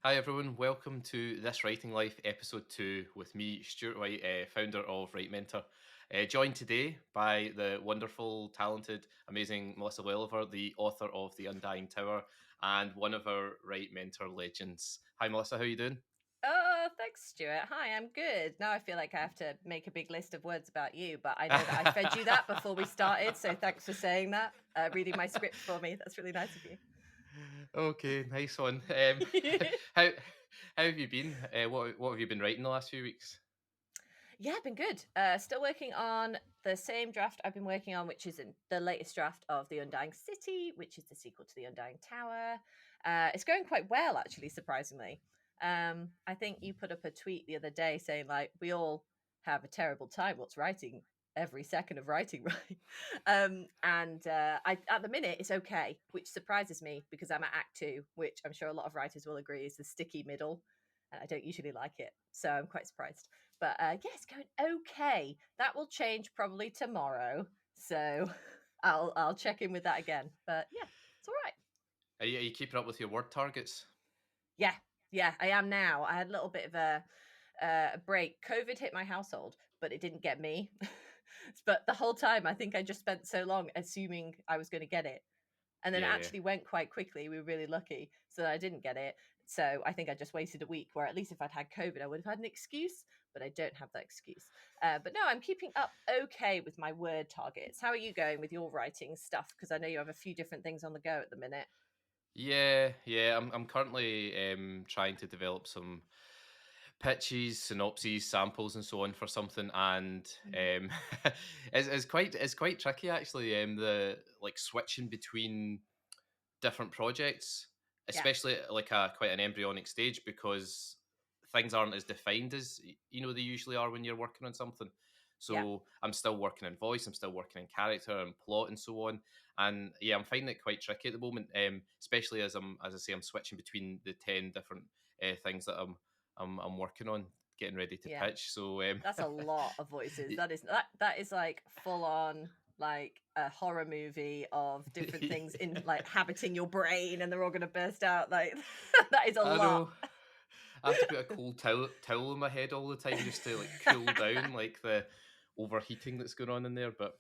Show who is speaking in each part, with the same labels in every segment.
Speaker 1: Hi everyone, welcome to This Writing Life episode 2 with me, Stuart White, founder of Write Mentor. Joined today by the wonderful, talented, amazing Melissa Welliver, the author of The Undying Tower and one of our Write Mentor legends. Hi Melissa, how are you doing?
Speaker 2: Oh, thanks, Stuart. Hi, I'm good. Now I feel like I have to make a big list of words about you, but I know that I fed you that before we started, so thanks for saying that, reading my script for me. That's really nice of you.
Speaker 1: Okay, nice one. How how have you been? What have you been writing the last few weeks?
Speaker 2: Yeah, been good. Still working on the same draft I've been working on, which is in the latest draft of The Undying City, which is the sequel to The Undying Tower. It's going quite well, actually, surprisingly. I think you put up a tweet the other day saying, like, we all have a terrible time what's writing every second of writing, right? At the minute, it's okay, which surprises me because I'm at Act 2, which I'm sure a lot of writers will agree is the sticky middle, and I don't usually like it. So I'm quite surprised. But yeah, it's going okay. That will change probably tomorrow. So I'll check in with that again. But yeah, it's all right.
Speaker 1: Are you keeping up with your word targets?
Speaker 2: Yeah, yeah, I am now. I had a little bit of a break. COVID hit my household, but it didn't get me. But the whole time, I think I just spent so long assuming I was going to get it. And then it
Speaker 1: Yeah, yeah.
Speaker 2: actually went quite quickly. We were really lucky. So I didn't get it. So I think I just wasted a week, where at least if I'd had COVID, I would have had an excuse, but I don't have that excuse. But no, I'm keeping up okay with my word targets. How are you going with your writing stuff? Because I know you have a few different things on the go at the minute.
Speaker 1: Yeah. I'm currently trying to develop some pitches, synopses, samples, and so on for something, and
Speaker 2: Mm.
Speaker 1: it's quite tricky actually. The like switching between different projects,
Speaker 2: Yeah,
Speaker 1: especially at like a quite an embryonic stage, because things aren't as defined as they usually are when you're working on something.
Speaker 2: yeah.
Speaker 1: So I'm still working in voice, I'm still working in character and plot and so on. And yeah, I'm finding it quite tricky at the moment, especially as I say, I'm switching between the 10 different things that I'm working on, getting ready to
Speaker 2: Yeah.
Speaker 1: pitch. So
Speaker 2: That's a lot of voices. That is like full on like a horror movie of different things in like habiting your brain and they're all gonna burst out. Like that is a
Speaker 1: I
Speaker 2: lot.
Speaker 1: know. I have to put a cold towel on my head all the time just to like cool down like the overheating that's going on in there. But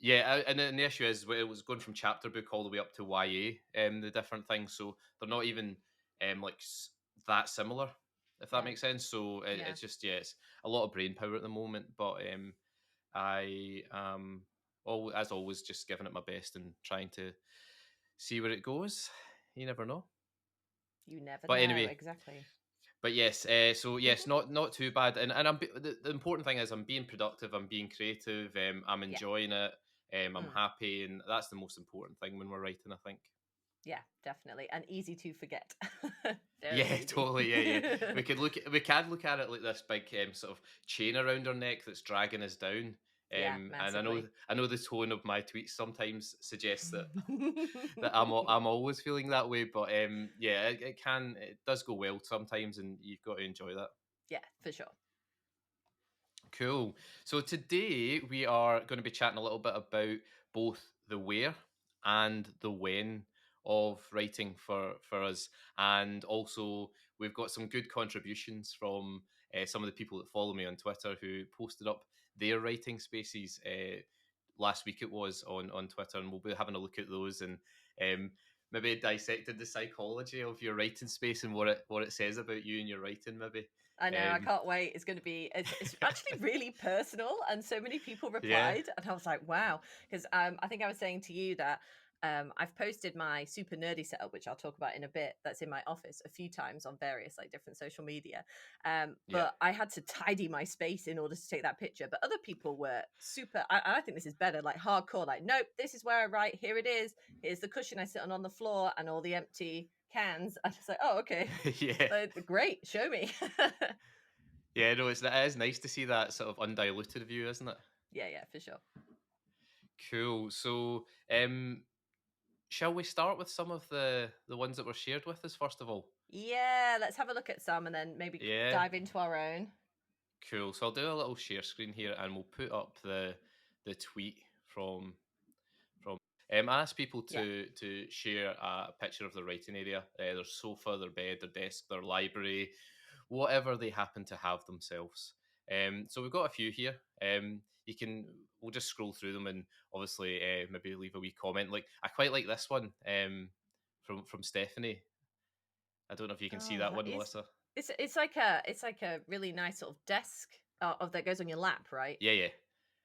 Speaker 1: yeah, and the issue is it was going from chapter book all the way up to YA, the different things. So they're not even like that similar, if that
Speaker 2: Yeah.
Speaker 1: makes sense. So
Speaker 2: Yeah.
Speaker 1: it's just yeah, it's a lot of brain power at the moment. But I as always, just giving it my best and trying to see where it goes. You never know.
Speaker 2: You never
Speaker 1: But
Speaker 2: know.
Speaker 1: anyway,
Speaker 2: Exactly.
Speaker 1: but yes, so yes, not too bad, and the important thing is I'm being productive, I'm being creative, I'm
Speaker 2: Yeah.
Speaker 1: enjoying it, I'm
Speaker 2: Mm.
Speaker 1: happy, and that's the most important thing when we're writing, I think.
Speaker 2: Yeah, definitely. And easy to forget. Very
Speaker 1: Yeah,
Speaker 2: easy.
Speaker 1: totally. Yeah. We can look at it like this big sort of chain around our neck that's dragging us down.
Speaker 2: Yeah,
Speaker 1: And I know
Speaker 2: massively.
Speaker 1: I know the tone of my tweets sometimes suggests that I'm always feeling that way, but yeah, it does go well sometimes, and you've got to enjoy that.
Speaker 2: Yeah, for sure.
Speaker 1: Cool. So today we are going to be chatting a little bit about both the where and the when of writing for us, and also we've got some good contributions from some of the people that follow me on Twitter who posted up their writing spaces last week. It was on Twitter, and we'll be having a look at those and um, maybe dissected the psychology of your writing space and what it says about you and your writing, maybe.
Speaker 2: I know, I
Speaker 1: Um,
Speaker 2: can't wait. It's going to be, it's actually really personal. And so many people
Speaker 1: yeah.
Speaker 2: replied. And I was like, wow. Because I think I was saying to you that I've posted my super nerdy setup, which I'll talk about in a bit, that's in my office a few times on various like different social media.
Speaker 1: Yeah.
Speaker 2: But I had to tidy my space in order to take that picture. But other people were super, I think this is better, like hardcore, like, nope, this is where I write. Here it is. Here's the cushion I sit on the floor and all the empty cans. I was like, oh, okay.
Speaker 1: Yeah.
Speaker 2: Great, show me.
Speaker 1: Yeah, no, it is nice to see that sort of undiluted view, isn't it?
Speaker 2: Yeah, yeah, for sure.
Speaker 1: Cool. So, shall we start with some of the ones that were shared with us first of all?
Speaker 2: Yeah, let's have a look at some and then maybe
Speaker 1: Yeah.
Speaker 2: dive into our own.
Speaker 1: Cool. So I'll do a little share screen here, and we'll put up the tweet from. I ask people
Speaker 2: Yeah.
Speaker 1: to share a picture of their writing area, their sofa, their bed, their desk, their library, whatever they happen to have themselves. So we've got a few here. You can we'll just scroll through them and obviously maybe leave a wee comment. Like I quite like this one from Stephanie. I don't know if you can see
Speaker 2: Oh,
Speaker 1: that
Speaker 2: that
Speaker 1: one,
Speaker 2: is.
Speaker 1: Melissa.
Speaker 2: It's like a really nice sort of desk of that goes on your lap, right?
Speaker 1: Yeah, yeah,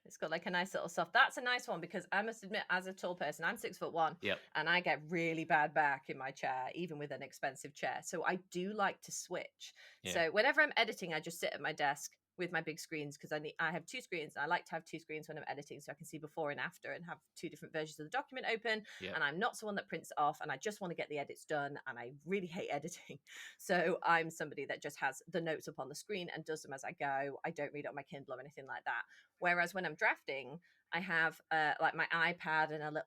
Speaker 2: It's got like a nice little soft. That's a nice one because I must admit, as a tall person, I'm 6'1",
Speaker 1: yep,
Speaker 2: and I get really bad back in my chair, even with an expensive chair. So I do like to switch.
Speaker 1: yeah,
Speaker 2: So whenever I'm editing, I just sit at my desk with my big screens because I have two screens. And I like to have two screens when I'm editing so I can see before and after and have two different versions of the document open.
Speaker 1: yep,
Speaker 2: And I'm not someone that prints it off, and I just want to get the edits done. And I really hate editing. So I'm somebody that just has the notes up on the screen and does them as I go. I don't read it on my Kindle or anything like that. Whereas when I'm drafting, I have like my iPad and a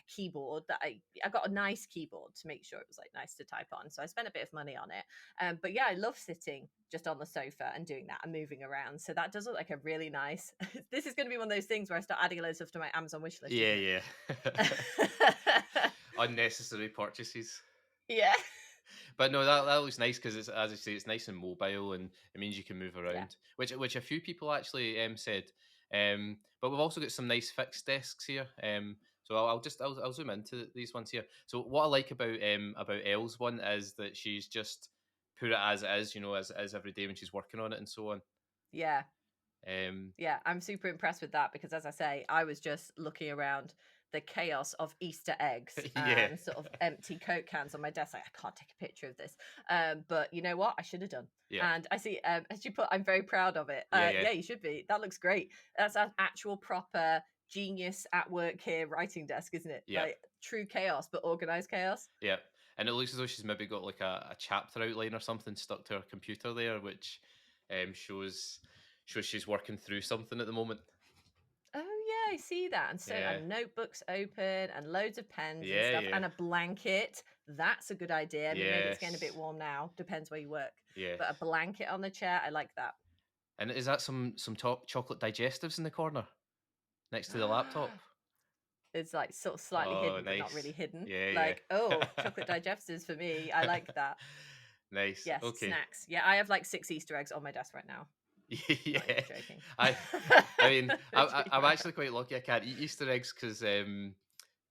Speaker 2: keyboard that I got a nice keyboard to make sure it was like nice to type on. So I spent a bit of money on it. But yeah, I love sitting just on the sofa and doing that and moving around. So that does look like a really nice. This is going to be one of those things where I start adding a load of stuff to my Amazon wish list,
Speaker 1: yeah,
Speaker 2: isn't
Speaker 1: yeah.
Speaker 2: it?
Speaker 1: Unnecessary purchases.
Speaker 2: Yeah.
Speaker 1: But no, that looks nice because it's as I say, it's nice and mobile, and it means you can move
Speaker 2: Yeah.
Speaker 1: around, which a few people actually said. But we've also got some nice fixed desks here. So I'll zoom into these ones here. So what I like about Elle's one is that she's just put it as it is, as every day when she's working on it and so on.
Speaker 2: Yeah.
Speaker 1: Um,
Speaker 2: Yeah, I'm super impressed with that because, as I say, I was just looking around the chaos of Easter eggs
Speaker 1: yeah,
Speaker 2: and sort of empty Coke cans on my desk. Like, I can't take a picture of this. But you know what? I should have done.
Speaker 1: yeah,
Speaker 2: And I see, as you put, I'm very proud of it.
Speaker 1: yeah, yeah,
Speaker 2: Yeah, you should be. That looks great. That's an actual proper genius at work here writing desk, isn't it?
Speaker 1: yeah.
Speaker 2: Like true chaos, but organized chaos.
Speaker 1: Yeah, and it looks as though she's maybe got like a chapter outline or something stuck to her computer there, which shows she's working through something at the moment.
Speaker 2: Oh yeah, I see that. And so
Speaker 1: Yeah,
Speaker 2: and notebooks open and loads of pens and
Speaker 1: yeah,
Speaker 2: stuff
Speaker 1: yeah,
Speaker 2: and a blanket. That's a good idea. I mean, maybe it's getting a bit
Speaker 1: yes,
Speaker 2: warm now, depends where you work.
Speaker 1: yeah.
Speaker 2: But a blanket on the chair, I like that.
Speaker 1: And is that some top chocolate digestives in the corner next to the laptop?
Speaker 2: It's like sort of slightly
Speaker 1: Oh,
Speaker 2: hidden, but not really
Speaker 1: nice.
Speaker 2: hidden.
Speaker 1: Yeah,
Speaker 2: Like,
Speaker 1: yeah.
Speaker 2: oh, chocolate digestives for me. I like that.
Speaker 1: Nice.
Speaker 2: Yes,
Speaker 1: Okay.
Speaker 2: snacks. Yeah, I have like 6 Easter eggs on my desk right now. Not
Speaker 1: Yeah.
Speaker 2: even joking.
Speaker 1: I I mean,
Speaker 2: To be
Speaker 1: I'm
Speaker 2: fair.
Speaker 1: actually quite lucky. I can't eat Easter eggs because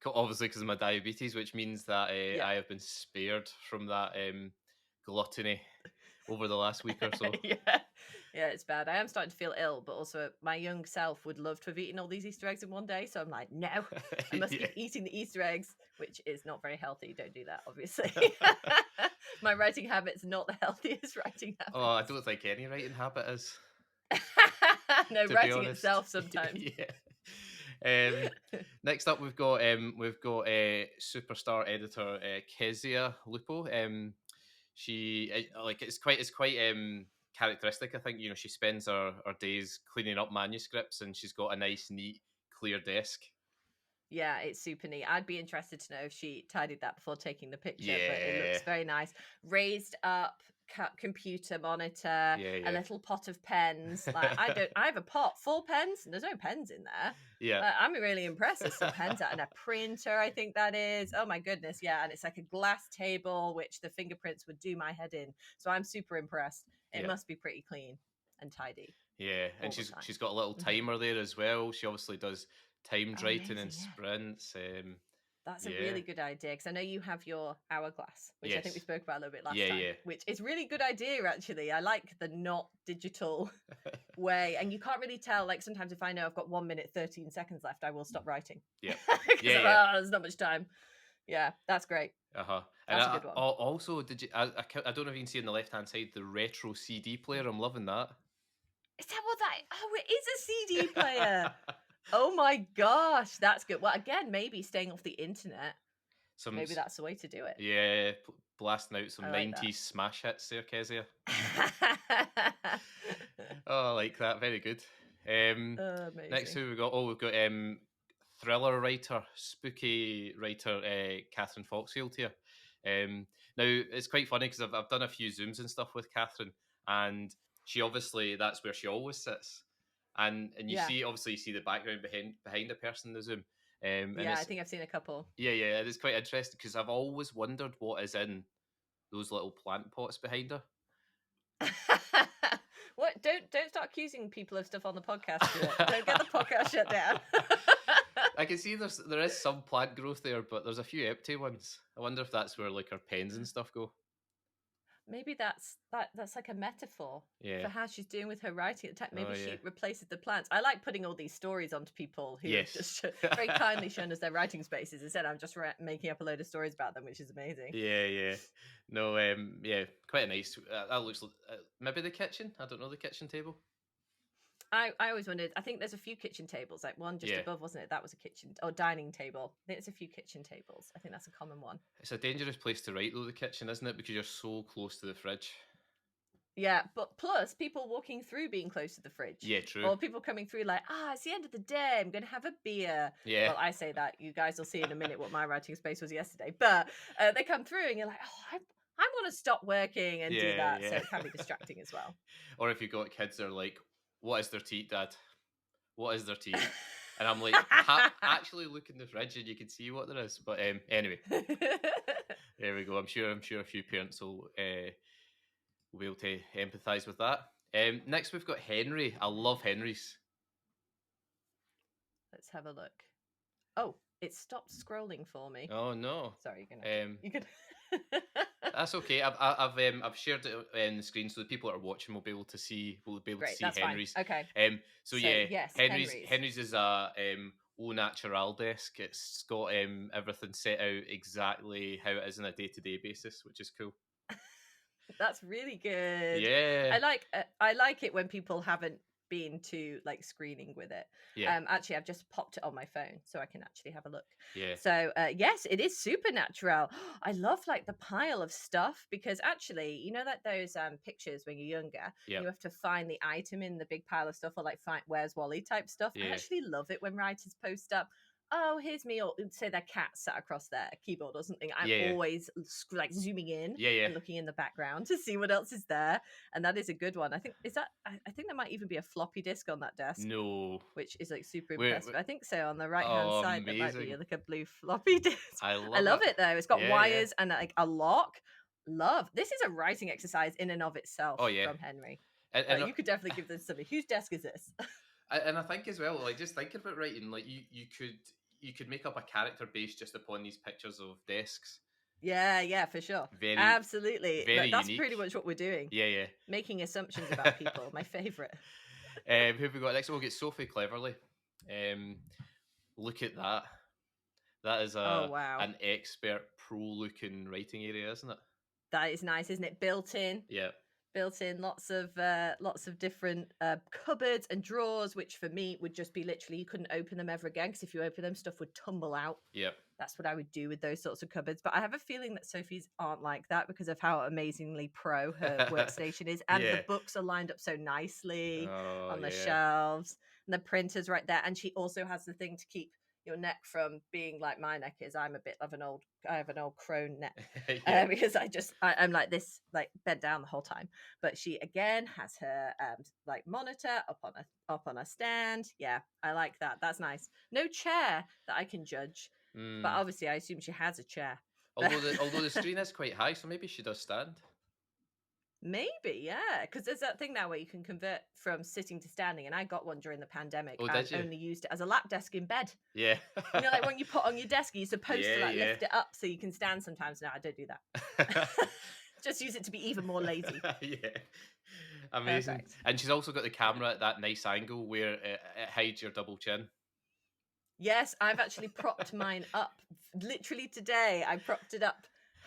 Speaker 1: obviously because of my diabetes, which means that
Speaker 2: Yeah.
Speaker 1: I have been spared from that gluttony over the last week or so.
Speaker 2: Yeah. Yeah, it's bad. I am starting to feel ill, but also my young self would love to have eaten all these Easter eggs in one day. So I'm like, no, I must
Speaker 1: Yeah.
Speaker 2: keep eating the Easter eggs, which is not very healthy. Don't do that, obviously. My writing habits not the healthiest writing
Speaker 1: Oh, I
Speaker 2: habits.
Speaker 1: don't think any writing habit is,
Speaker 2: No,
Speaker 1: to be
Speaker 2: writing
Speaker 1: honest.
Speaker 2: itself sometimes.
Speaker 1: Yeah. Next up, we've got superstar editor Kezia Lupo. She like it's quite characteristic. I think she spends her days cleaning up manuscripts, and she's got a nice, neat, clear desk.
Speaker 2: Yeah, it's super neat. I'd be interested to know if she tidied that before taking the picture, but it
Speaker 1: Yeah,
Speaker 2: looks very nice. Raised up computer monitor,
Speaker 1: yeah,
Speaker 2: a
Speaker 1: yeah,
Speaker 2: little pot of pens. Like I have a pot, full pens, and there's no pens in there.
Speaker 1: yeah,
Speaker 2: I'm really impressed. There's some pens and a printer, I think that is. Oh my goodness, yeah. And it's like a glass table, which the fingerprints would do my head in. So I'm super impressed. It
Speaker 1: yeah,
Speaker 2: must be pretty clean and tidy
Speaker 1: yeah. And
Speaker 2: all the
Speaker 1: she's
Speaker 2: time.
Speaker 1: got a little
Speaker 2: Hmm.
Speaker 1: timer there as well. She obviously does timed
Speaker 2: Oh,
Speaker 1: writing and
Speaker 2: amazing, yeah.
Speaker 1: sprints.
Speaker 2: That's a
Speaker 1: Yeah,
Speaker 2: really good idea because I know you have your hourglass, which I think we
Speaker 1: yes,
Speaker 2: spoke about a little bit last
Speaker 1: yeah,
Speaker 2: time,
Speaker 1: yeah,
Speaker 2: which is really good idea actually. I like the not digital way, and you can't really tell. Like sometimes if I know I've got 1 minute 13 seconds left, I will stop writing
Speaker 1: yeah,
Speaker 2: because
Speaker 1: yeah, yeah.
Speaker 2: there's not much time. Yeah, that's great.
Speaker 1: Uh-huh. And
Speaker 2: That's a good one.
Speaker 1: also, did you? I don't know if you can see on the left hand side the retro CD player. I'm loving that.
Speaker 2: Is that what that? Oh, it is a CD player. Oh my gosh, that's good. Well, again, maybe staying off the internet.
Speaker 1: Some
Speaker 2: Maybe that's the way to do it.
Speaker 1: yeah, blasting out some
Speaker 2: I like that.
Speaker 1: 90s smash hits there, Kezia. Oh, I like that. Very good. Next,
Speaker 2: Amazing.
Speaker 1: who we got? Oh, we've got thriller writer, spooky writer, Catherine Foxfield here. Now it's quite funny because I've done a few zooms and stuff with Catherine, and she obviously that's where she always sits, and
Speaker 2: Yeah.
Speaker 1: you see the background behind the person in the zoom, And
Speaker 2: Yeah, I think I've seen a couple.
Speaker 1: yeah, it's quite interesting because I've always wondered what is in those little plant pots behind her.
Speaker 2: What? Don't start accusing people of stuff on the podcast, Stuart. Don't get the podcast shut down.
Speaker 1: I can see there is some plant growth there, but there's a few empty ones. I wonder if that's where like her pens and stuff go.
Speaker 2: Maybe that's like a metaphor
Speaker 1: Yeah.
Speaker 2: for how she's doing with her writing at the time.
Speaker 1: Oh
Speaker 2: Maybe
Speaker 1: yeah.
Speaker 2: she replaces the plants. I like putting all these stories onto people who have
Speaker 1: Yes.
Speaker 2: just very kindly shown us their writing spaces. Instead, I'm just making up a load of stories about them, which is amazing.
Speaker 1: Yeah. No, yeah, quite a nice. That looks maybe the kitchen. I don't know, the kitchen table.
Speaker 2: I always wondered. I think there's a few kitchen tables, like one just
Speaker 1: Yeah,
Speaker 2: above, wasn't it? That was a kitchen or dining table. I think there's a few kitchen tables. I think that's a common one.
Speaker 1: it's a dangerous place to write though, the kitchen, isn't it? Because you're so close to the fridge.
Speaker 2: Yeah, but plus people walking through being close to the fridge.
Speaker 1: Yeah, true.
Speaker 2: Or people coming through like, it's the end of the day. I'm going to have a beer.
Speaker 1: Yeah.
Speaker 2: Well, I say that. You guys will see in a minute what my writing space was yesterday. But they come through and you're like, I want to stop working and do that. So
Speaker 1: Yeah.
Speaker 2: it can be distracting as well.
Speaker 1: Or if you've got kids, they're like, "What is their to eat, Dad? What is there to eat?" And I'm like, actually look in the fridge and you can see what there is. But anyway, there we go. I'm sure a few parents will be able to empathise with that. Next, we've got Henry. I love Henry's.
Speaker 2: Let's have a look. Oh, it stopped scrolling for me.
Speaker 1: Oh no.
Speaker 2: Sorry, you can.
Speaker 1: That's okay. I've shared it on the screen so the people that are watching will be able to see
Speaker 2: Great, that's
Speaker 1: Henry's.
Speaker 2: fine. Okay.
Speaker 1: So
Speaker 2: So,
Speaker 1: yeah,
Speaker 2: yes,
Speaker 1: Henry's is a au natural desk. It's got everything set out exactly how it is on a day-to-day basis, which is cool.
Speaker 2: That's really good.
Speaker 1: Yeah.
Speaker 2: I like it when people haven't been to like screening with it.
Speaker 1: Yeah.
Speaker 2: Actually, I've just popped it on my phone so I can actually have a look.
Speaker 1: Yeah.
Speaker 2: So yes, it is supernatural. I love like the pile of stuff because actually, you know, like those pictures when you're younger,
Speaker 1: Yeah.
Speaker 2: you have to find the item in the big pile of stuff, or like find where's Wally type stuff. I
Speaker 1: Yeah.
Speaker 2: actually love it when writers post up, oh, here's me, or say their cat sat across their keyboard or something. I'm
Speaker 1: Yeah.
Speaker 2: always like zooming in
Speaker 1: Yeah.
Speaker 2: and looking in the background to see what else is there. And that is a good one. I think I think there might even be a floppy disk on that desk.
Speaker 1: No.
Speaker 2: Which is like super impressive. I think so. On the right hand
Speaker 1: Oh,
Speaker 2: side, there might be
Speaker 1: amazing.
Speaker 2: like a blue floppy disk.
Speaker 1: I
Speaker 2: I love
Speaker 1: it.
Speaker 2: it though. It's got
Speaker 1: Yeah,
Speaker 2: wires and like a lock. Love. This is a writing exercise in and of itself.
Speaker 1: Oh, yeah.
Speaker 2: From Henry.
Speaker 1: And
Speaker 2: You could definitely give this to me. Whose desk is this?
Speaker 1: and I think as well, like just thinking about writing, like you could make up a character based just upon these pictures of desks.
Speaker 2: Yeah, for sure.
Speaker 1: Very,
Speaker 2: Absolutely.
Speaker 1: very
Speaker 2: That's
Speaker 1: unique.
Speaker 2: pretty much what we're doing.
Speaker 1: Yeah.
Speaker 2: Making assumptions about people. My favorite.
Speaker 1: Who have we got next? We'll get Sophie Cleverly. Look at that. That is
Speaker 2: wow.
Speaker 1: an expert pro looking writing area, isn't it?
Speaker 2: That is nice, isn't it? Built in.
Speaker 1: Yeah.
Speaker 2: Built in lots of different cupboards and drawers, which for me would just be literally you couldn't open them ever again because if you open them, stuff would tumble out.
Speaker 1: Yep.
Speaker 2: That's what I would do with those sorts of cupboards. But I have a feeling that Sophie's aren't like that because of how amazingly pro her workstation is, and the books are lined up so nicely on the shelves, and the printer's right there. And she also has the thing to keep your neck from being like my neck is. I have an old crone neck because I'm like this, like bent down the whole time. But she again has her like monitor up on a stand. Yeah, I like that. That's nice. No chair that I can judge, but obviously I assume she has a chair.
Speaker 1: Although the screen is quite high, so maybe she does stand.
Speaker 2: Maybe, yeah, because there's that thing now where you can convert from sitting to standing, and I got one during the pandemic.
Speaker 1: Oh,
Speaker 2: and
Speaker 1: did you?
Speaker 2: only used it as a lap desk in bed.
Speaker 1: Yeah.
Speaker 2: You know, like when you put on your desk, you're supposed to like
Speaker 1: Yeah.
Speaker 2: lift it up so you can stand sometimes. No, I don't do that. Just use it to be even more lazy.
Speaker 1: Yeah. Amazing.
Speaker 2: Perfect.
Speaker 1: And she's also got the camera at that nice angle where it hides your double chin.
Speaker 2: Yes, I've actually propped mine up. Literally today, I propped it up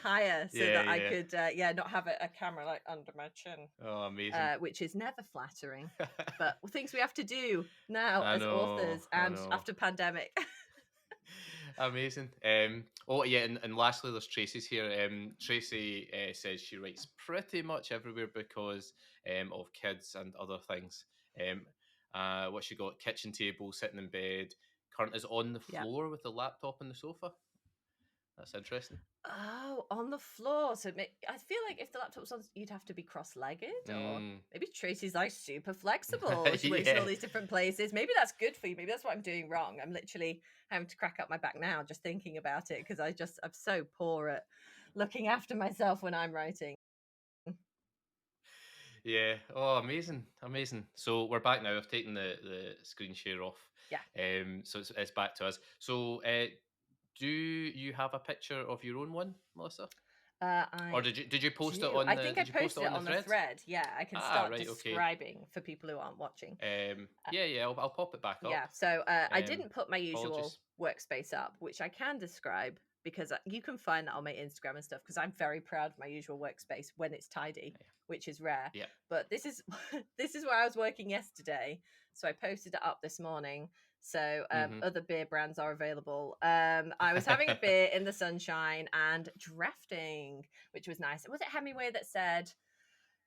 Speaker 2: higher so that I could not have a camera like under my chin.
Speaker 1: Oh, amazing.
Speaker 2: Which is never flattering, but things we have to do now as authors and after pandemic.
Speaker 1: Amazing. Oh yeah, and lastly there's Tracy's here. Tracy says she writes pretty much everywhere because of kids and other things. What she got: kitchen table, sitting in bed. Current is on the floor with the laptop and the sofa. That's interesting.
Speaker 2: Oh, on the floor. So I feel like if the laptop was on, you'd have to be cross-legged, or
Speaker 1: Mm.
Speaker 2: maybe Tracy's like super flexible. She works in all
Speaker 1: Yeah.
Speaker 2: these different places. Maybe that's good for you. Maybe that's what I'm doing wrong. I'm literally having to crack up my back now just thinking about it because I'm so poor at looking after myself when I'm writing.
Speaker 1: Yeah. Oh, amazing, amazing. So we're back now. I've taken the screen share off.
Speaker 2: Yeah.
Speaker 1: So it's back to us. So do you have a picture of your own one, Melissa? Or
Speaker 2: I
Speaker 1: did you post it
Speaker 2: do.
Speaker 1: on
Speaker 2: I
Speaker 1: the
Speaker 2: think I
Speaker 1: did you post it
Speaker 2: posted it
Speaker 1: on the
Speaker 2: on the
Speaker 1: thread?
Speaker 2: thread. Yeah, I can
Speaker 1: Ah,
Speaker 2: start
Speaker 1: right, okay.
Speaker 2: describing for people who aren't watching.
Speaker 1: Yeah, yeah, I'll pop it back
Speaker 2: Yeah.
Speaker 1: up.
Speaker 2: So I
Speaker 1: Um,
Speaker 2: didn't put my usual
Speaker 1: Apologies.
Speaker 2: workspace up, which I can describe because you can find that on my Instagram and stuff. Because I'm very proud of my usual workspace when it's tidy, which is rare.
Speaker 1: Yeah.
Speaker 2: But this is this is where I was working yesterday, so I posted it up this morning. So
Speaker 1: Mhm.
Speaker 2: other beer brands are available. I was having a beer in the sunshine and drafting, which was nice. Was it Hemingway that said,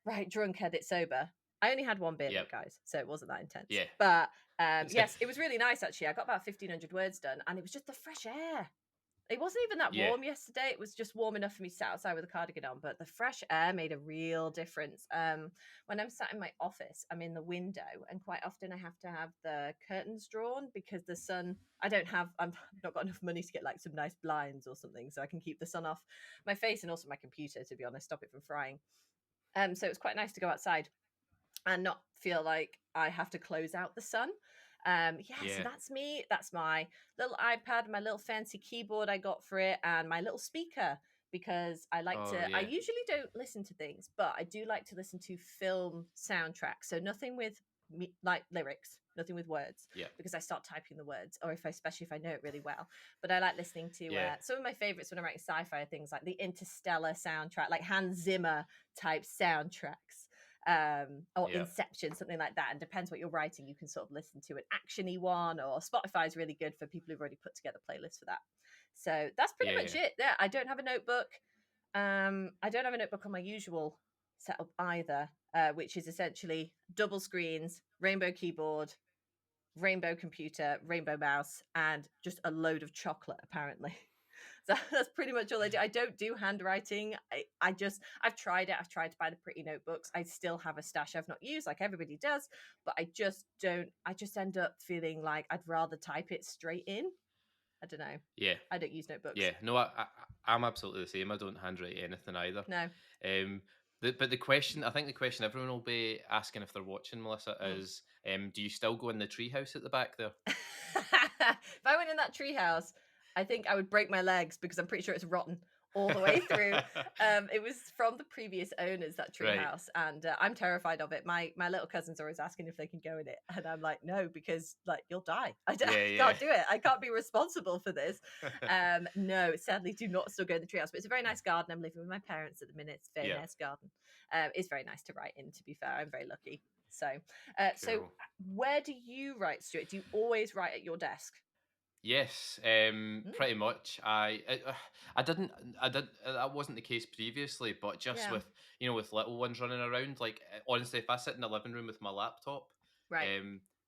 Speaker 2: right, drunk, edit sober? I only had one beer though,
Speaker 1: Yep.
Speaker 2: guys, so it wasn't that intense.
Speaker 1: Yeah.
Speaker 2: But yes, it was really nice actually. I got about 1,500 words done, and it was just the fresh air. It wasn't even that
Speaker 1: Yeah.
Speaker 2: warm yesterday. It was just warm enough for me to sit outside with a cardigan on, but the fresh air made a real difference. When I'm sat in my office, I'm in the window, and quite often I have to have the curtains drawn because the sun. I've not got enough money to get like some nice blinds or something, so I can keep the sun off my face and also my computer. To be honest, stop it from frying. So it's quite nice to go outside and not feel like I have to close out the sun. Yeah, so
Speaker 1: Yeah.
Speaker 2: that's me. That's my little iPad, my little fancy keyboard I got for it, and my little speaker because I like
Speaker 1: Oh,
Speaker 2: to. I
Speaker 1: yeah.
Speaker 2: usually don't listen to things, but I do like to listen to film soundtracks. So nothing with like lyrics, nothing with words,
Speaker 1: Yeah.
Speaker 2: because I start typing the words, or especially if I know it really well. But I like listening to
Speaker 1: Yeah.
Speaker 2: some of my favorites when I'm writing sci-fi are things like the Interstellar soundtrack, like Hans Zimmer type soundtracks, or
Speaker 1: Yeah.
Speaker 2: Inception, something like that. And depends what you're writing, you can sort of listen to an actiony one, or Spotify is really good for people who've already put together playlists for that. So that's pretty
Speaker 1: Yeah.
Speaker 2: much it. Yeah, I don't have a notebook. I don't have a notebook on my usual setup either, which is essentially double screens, rainbow keyboard, rainbow computer, rainbow mouse, and just a load of chocolate, apparently. So that's pretty much all I do. I don't do handwriting. I've tried it. I've tried to buy the pretty notebooks. I still have a stash I've not used, like everybody does, but I just don't. I just end up feeling like I'd rather type it straight in. I don't know.
Speaker 1: Yeah.
Speaker 2: I don't use notebooks.
Speaker 1: Yeah. No, I'm absolutely the same. I don't handwrite anything either.
Speaker 2: No.
Speaker 1: Um, but the question, I think the question everyone will be asking if they're watching, Melissa,
Speaker 2: Mm.
Speaker 1: is do you still go in the treehouse at the back there?
Speaker 2: If I went in that treehouse, I think I would break my legs because I'm pretty sure it's rotten all the way through. It was from the previous owners, that
Speaker 1: Right.
Speaker 2: treehouse, and I'm terrified of it. My little cousins are always asking if they can go in it, and I'm like, no, because like you'll die.
Speaker 1: Yeah,
Speaker 2: I
Speaker 1: yeah.
Speaker 2: can't do it. I can't be responsible for this. No, sadly, do not still go in the treehouse. But it's a very nice garden. I'm living with my parents at the minute. It's a very
Speaker 1: Yeah.
Speaker 2: nice garden. It's very nice to write in. To be fair, I'm very lucky. So,
Speaker 1: Cool.
Speaker 2: where do you write, Stuart? Do you always write at your desk?
Speaker 1: Yes,
Speaker 2: Mm,
Speaker 1: pretty much. I didn't, I did. That wasn't the case previously, but just
Speaker 2: yeah,
Speaker 1: with with little ones running around, like honestly, if I sit in the living room with my laptop,
Speaker 2: right.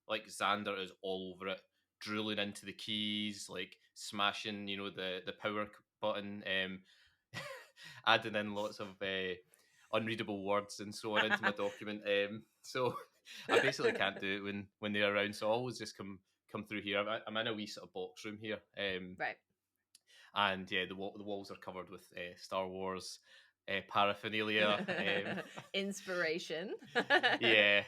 Speaker 1: like Xander is all over it, drooling into the keys, like smashing, the button, adding in lots of unreadable words and so on into my document. So I basically can't do it when they're around. So I always just come through here. I'm in a wee sort of box room here,
Speaker 2: Right.
Speaker 1: and yeah, the walls are covered with Star Wars paraphernalia.
Speaker 2: Inspiration.
Speaker 1: Yeah.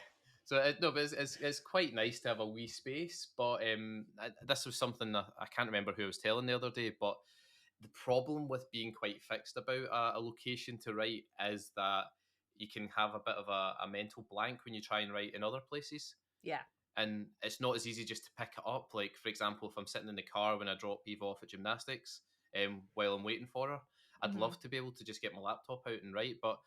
Speaker 1: So no, but it's quite nice to have a wee space. But this was something that I can't remember who I was telling the other day. But the problem with being quite fixed about a location to write is that you can have a bit of a mental blank when you try and write in other places,
Speaker 2: Yeah.
Speaker 1: and it's not as easy just to pick it up. Like for example, if I'm sitting in the car when I drop Eve off at gymnastics, while I'm waiting for her, I'd
Speaker 2: Hmm.
Speaker 1: love to be able to just get my laptop out and write, but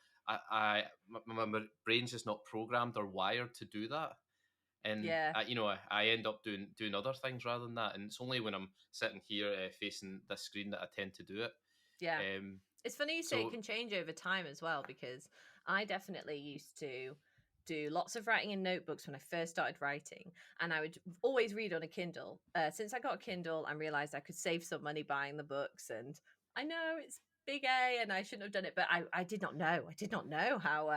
Speaker 1: my brain's just not programmed or wired to do that. And
Speaker 2: Yeah.
Speaker 1: I end up doing other things rather than that. And it's only when I'm sitting here facing this screen that I tend to do it.
Speaker 2: Yeah.
Speaker 1: Um,
Speaker 2: It's funny you say it
Speaker 1: so
Speaker 2: can change over time as well, because I definitely used to do lots of writing in notebooks when I first started writing, and I would always read on a Kindle. Since I got a Kindle and realized I could save some money buying the books, and I know it's big A, and I shouldn't have done it, but I did not know. I did not know how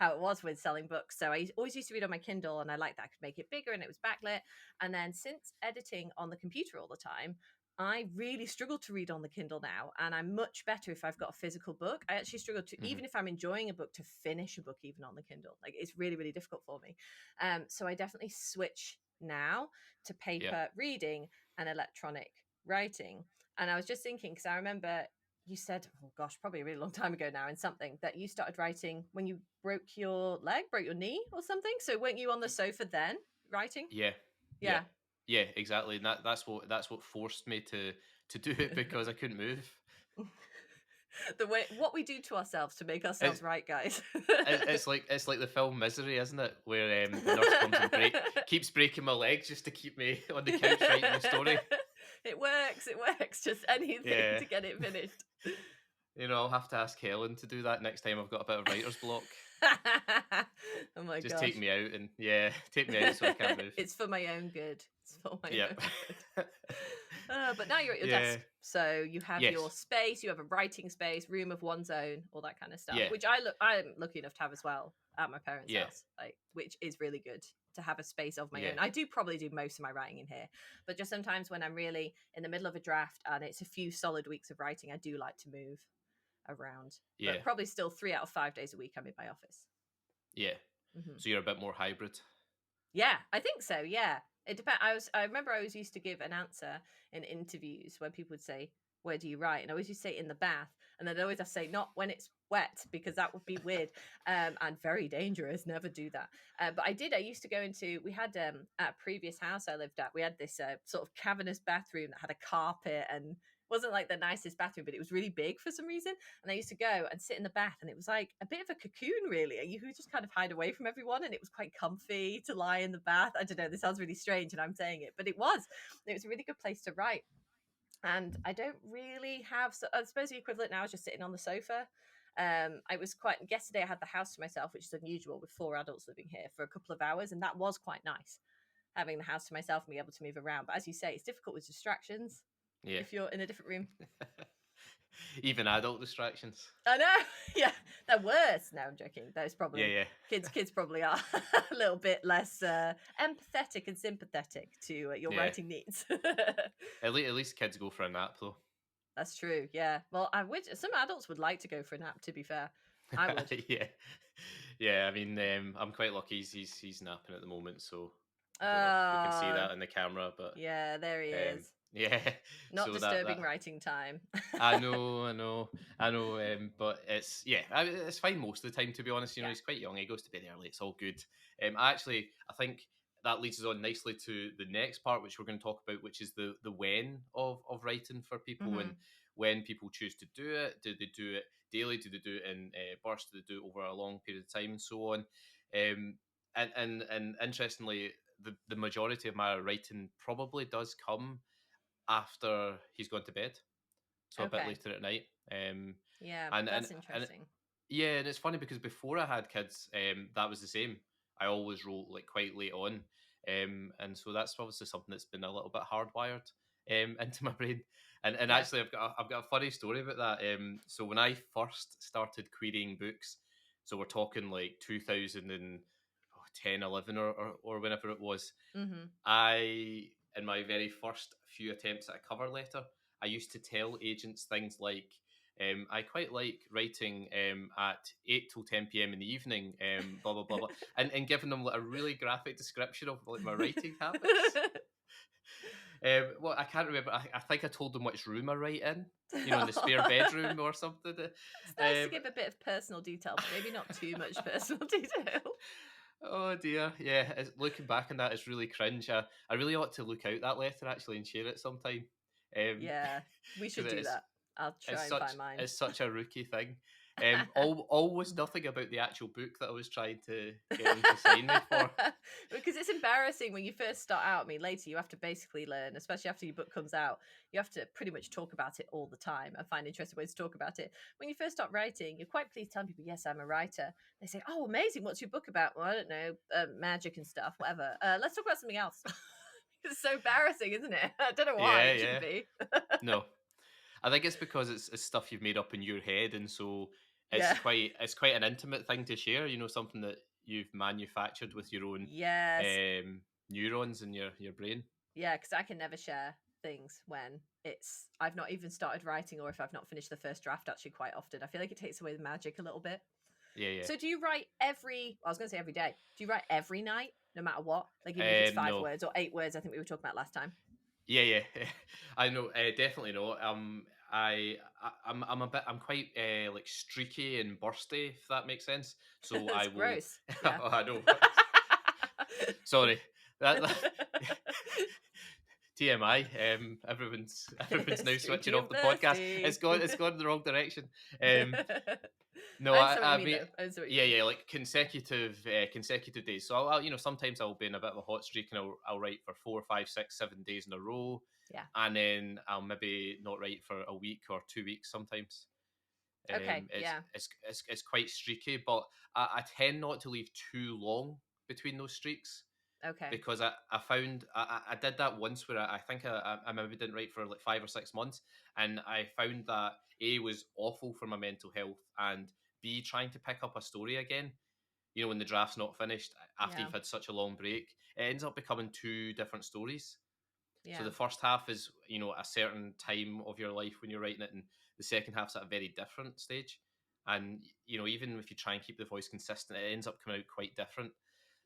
Speaker 2: it was with selling books. So I always used to read on my Kindle, and I liked that I could make it bigger, and it was backlit. And then since editing on the computer all the time, I really struggle to read on the Kindle now, and I'm much better if I've got a physical book. I actually struggle to,
Speaker 1: Hmm.
Speaker 2: even if I'm enjoying a book, to finish a book even on the Kindle. Like it's really really difficult for me. So I definitely switch now to
Speaker 1: Yeah.
Speaker 2: paper reading and electronic writing. And I was just thinking, because I remember you said, oh gosh, probably a really long time ago now, in something that you started writing when you broke your leg, broke your knee or something. So weren't you on the sofa then writing?
Speaker 1: Yeah, yeah,
Speaker 2: Yeah.
Speaker 1: yeah, exactly. And that's what forced me to do it because I couldn't move.
Speaker 2: The way what we do to ourselves to make ourselves
Speaker 1: It's
Speaker 2: right, guys.
Speaker 1: it's like the film Misery, isn't it? Where the nurse comes and keeps breaking my legs just to keep me on the couch writing the story.
Speaker 2: It works. It works. Just anything
Speaker 1: Yeah,
Speaker 2: to get it finished.
Speaker 1: I'll have to ask Helen to do that next time I've got a bit of writer's block.
Speaker 2: Oh my
Speaker 1: Just take
Speaker 2: gosh.
Speaker 1: me out and yeah, take me out so I can't move.
Speaker 2: It's for my own good. It's for my
Speaker 1: Yep.
Speaker 2: own good. But now you're at your
Speaker 1: Yeah.
Speaker 2: desk, so you have your
Speaker 1: Yes.
Speaker 2: space. You have a writing space, room of one's own, all that kind of stuff.
Speaker 1: Yeah.
Speaker 2: Which I'm lucky enough to have as well at my parents'
Speaker 1: Yeah.
Speaker 2: house, like which is really good to have a space of my
Speaker 1: Yeah.
Speaker 2: own. I do probably do most of my writing in here, but just sometimes when I'm really in the middle of a draft and it's a few solid weeks of writing, I do like to move around.
Speaker 1: Yeah.
Speaker 2: But probably still 3 out of 5 days a week I'm in my office.
Speaker 1: Yeah.
Speaker 2: Hmm.
Speaker 1: So you're a bit more hybrid.
Speaker 2: Yeah, I think so. Yeah, it depends. I remember I always used to give an answer in interviews where people would say, "Where do you write?" And I always used to say in the bath, and then I always have to say not when it's wet because that would be weird and very dangerous. Never do that. But I did. I used to go into. We had at a previous house I lived at. We had this sort of cavernous bathroom that had a carpet and wasn't like the nicest bathroom, but it was really big for some reason. And I used to go and sit in the bath, and it was like a bit of a cocoon, really. You could just kind of hide away from everyone, and it was quite comfy to lie in the bath. I don't know, this sounds really strange, and I'm saying it, but it was. It was a really good place to write. And I don't really have, so I suppose the equivalent now is just sitting on the sofa. I was quite, yesterday I had the house to myself, which is unusual with 4 adults living here for a couple of hours, and that was quite nice having the house to myself and be able to move around. But as you say, it's difficult with distractions
Speaker 1: Yeah.
Speaker 2: if you're in a different room.
Speaker 1: Even adult distractions.
Speaker 2: I know. Yeah, they're worse. No, I'm joking. Those
Speaker 1: Yeah,
Speaker 2: probably
Speaker 1: yeah.
Speaker 2: kids probably are a little bit less empathetic and sympathetic to your
Speaker 1: Yeah.
Speaker 2: writing needs.
Speaker 1: At least kids go for a nap though.
Speaker 2: That's true. Yeah. Well, I would. Some adults would like to go for a nap. To be fair, I would.
Speaker 1: Yeah. Yeah, I mean, I'm quite lucky. He's napping at the moment, so I don't know if we can see
Speaker 2: Oh,
Speaker 1: that in the camera, but
Speaker 2: yeah. There he is.
Speaker 1: yeah.
Speaker 2: Not
Speaker 1: So that
Speaker 2: disturbing writing time.
Speaker 1: I know, I know, I know. But it's fine most of the time. To be honest,
Speaker 2: Yeah.
Speaker 1: he's quite young. He goes to bed early. It's all good. I think that leads us on nicely to the next part, which we're going to talk about, which is the when of writing for people and
Speaker 2: Hmm.
Speaker 1: when people choose to do it. Do they do it daily? Do they do it in bursts? Do they do it over a long period of time, and so on? And interestingly, the majority of my writing probably does come after he's gone to bed, so a bit
Speaker 2: Okay.
Speaker 1: later at night.
Speaker 2: Yeah,
Speaker 1: And and
Speaker 2: that's
Speaker 1: and
Speaker 2: interesting.
Speaker 1: yeah, and it's funny because before I had kids, that was the same. I always wrote like quite late on, and so that's obviously something that's been a little bit hardwired into my brain. And
Speaker 2: Yeah.
Speaker 1: actually, I've got a funny story about that. So when I first started querying books, so we're talking like 2010, 11, or whenever it was,
Speaker 2: Hmm.
Speaker 1: I, in my very first few attempts at a cover letter, I used to tell agents things like, I quite like writing at 8 till 10 p.m. in the evening, blah, blah, blah, blah, and giving them like a really graphic description of like my writing habits. Well, I can't remember. I think I told them which room I write in the spare bedroom or something.
Speaker 2: It's nice to give a bit of personal detail, but maybe not too much personal detail.
Speaker 1: Oh dear, yeah. Looking back on that, it's really cringe. I really ought to look out that letter actually and share it sometime,
Speaker 2: Yeah, we should
Speaker 1: because
Speaker 2: do that. I'll try
Speaker 1: it's
Speaker 2: and
Speaker 1: such
Speaker 2: find mine.
Speaker 1: it's such a rookie thing. Always nothing about the actual book that I was trying to get them to sign me for.
Speaker 2: Because it's embarrassing when you first start out. I mean, later you have to basically learn, especially after your book comes out, you have to pretty much talk about it all the time and find interesting ways to talk about it. When you first start writing, you're quite pleased telling people, yes, I'm a writer. They say, oh, amazing. What's your book about? Well, I don't know, magic and stuff, whatever. Let's talk about something else. It's so embarrassing, isn't it? I don't know why
Speaker 1: Yeah,
Speaker 2: it shouldn't
Speaker 1: yeah.
Speaker 2: be.
Speaker 1: No, I think it's because it's stuff you've made up in your head, and so
Speaker 2: Yeah.
Speaker 1: it's quite an intimate thing to share. You know, something that you've manufactured with your own
Speaker 2: Yes.
Speaker 1: neurons in your brain.
Speaker 2: Yeah, because I can never share things when I've not even started writing, or if I've not finished the first draft actually quite often. I feel like it takes away the magic a little bit.
Speaker 1: Yeah, yeah.
Speaker 2: So do you write I was gonna say every day. Do you write every night, no matter what? Like even if it's 5
Speaker 1: No.
Speaker 2: words or 8 words, I think we were talking about last time.
Speaker 1: Yeah, yeah. I know. Definitely not. I'm a bit. I'm quite like streaky and bursty, if that makes sense. So I
Speaker 2: That's
Speaker 1: will.
Speaker 2: gross. Yeah.
Speaker 1: Oh, I know. Sorry. That TMI. Everyone's now switching
Speaker 2: Streaky
Speaker 1: off
Speaker 2: and
Speaker 1: the podcast.
Speaker 2: thirsty.
Speaker 1: It's gone in the wrong direction.
Speaker 2: I
Speaker 1: No,
Speaker 2: understand what you
Speaker 1: I
Speaker 2: mean
Speaker 1: mean,
Speaker 2: though. I understand what you
Speaker 1: yeah,
Speaker 2: mean.
Speaker 1: yeah, like consecutive days. So you know, sometimes I'll be in a bit of a hot streak and I'll write for 4, 5, 6, 7 days in a row,
Speaker 2: Yeah.
Speaker 1: and then I'll maybe not write for a week or 2 weeks sometimes.
Speaker 2: Okay.
Speaker 1: It's
Speaker 2: Yeah.
Speaker 1: it's quite streaky, but I tend not to leave too long between those streaks
Speaker 2: Okay.
Speaker 1: because I found I did that once where I think I maybe didn't write for like 5 or 6 months, and I found that A was awful for my mental health, and B trying to pick up a story again. You know, when the draft's not finished after
Speaker 2: Yeah.
Speaker 1: you've had such a long break, it ends up becoming two different stories. So
Speaker 2: Yeah.
Speaker 1: the first half is, you know, a certain time of your life when you're writing it, and the second half's at a very different stage. And you know, even if you try and keep the voice consistent, it ends up coming out quite different.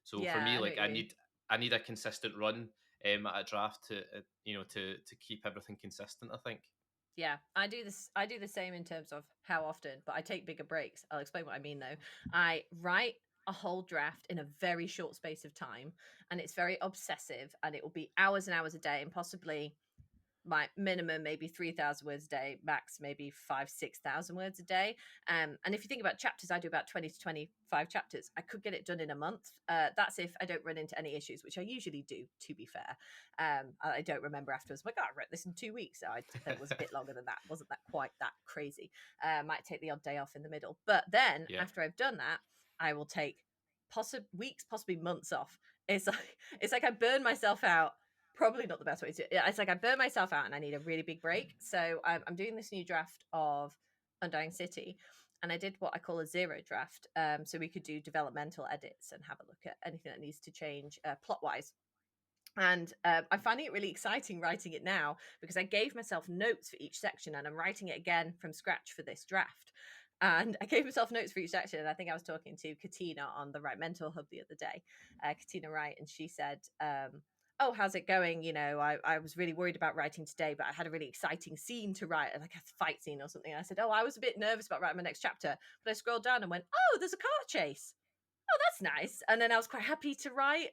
Speaker 1: So for
Speaker 2: Yeah.
Speaker 1: me,
Speaker 2: I know
Speaker 1: like
Speaker 2: what you mean.
Speaker 1: I need a consistent run at a draft to you know to keep everything consistent. I think.
Speaker 2: Yeah, I do this. I do the same in terms of how often, but I take bigger breaks. I'll explain what I mean though. I write a whole draft in a very short space of time, and it's very obsessive, and it will be hours and hours a day, and possibly my minimum maybe 3,000 words a day, max maybe 5 6,000 words a day. And if you think about chapters, I do about 20 to 25 chapters. I could get it done in a month. That's if I don't run into any issues, which I usually do, to be fair. I don't remember afterwards, my god, I wrote this in 2 weeks. It was a bit longer than that. Wasn't that quite that crazy? Might take the odd day off in the middle, but then
Speaker 1: Yeah.
Speaker 2: after I've done that, I will take weeks, possibly months off. It's like I burn myself out. Probably not the best way to. Yeah, it's like I burn myself out and I need a really big break. So I'm doing this new draft of Undying City, and I did what I call a zero draft. So we could do developmental edits and have a look at anything that needs to change plot wise. And I'm finding it really exciting writing it now because I gave myself notes for each section, and I'm writing it again from scratch for this draft. And I gave myself notes for each section. And I think I was talking to Katina on the Right Mental Hub the other day, Katina Wright, and she said, "Oh, how's it going? You know, I was really worried about writing today, but I had a really exciting scene to write, like a fight scene or something." And I said, "Oh, I was a bit nervous about writing my next chapter, but I scrolled down and went, oh, there's a car chase. Oh, that's nice." And then I was quite happy to write.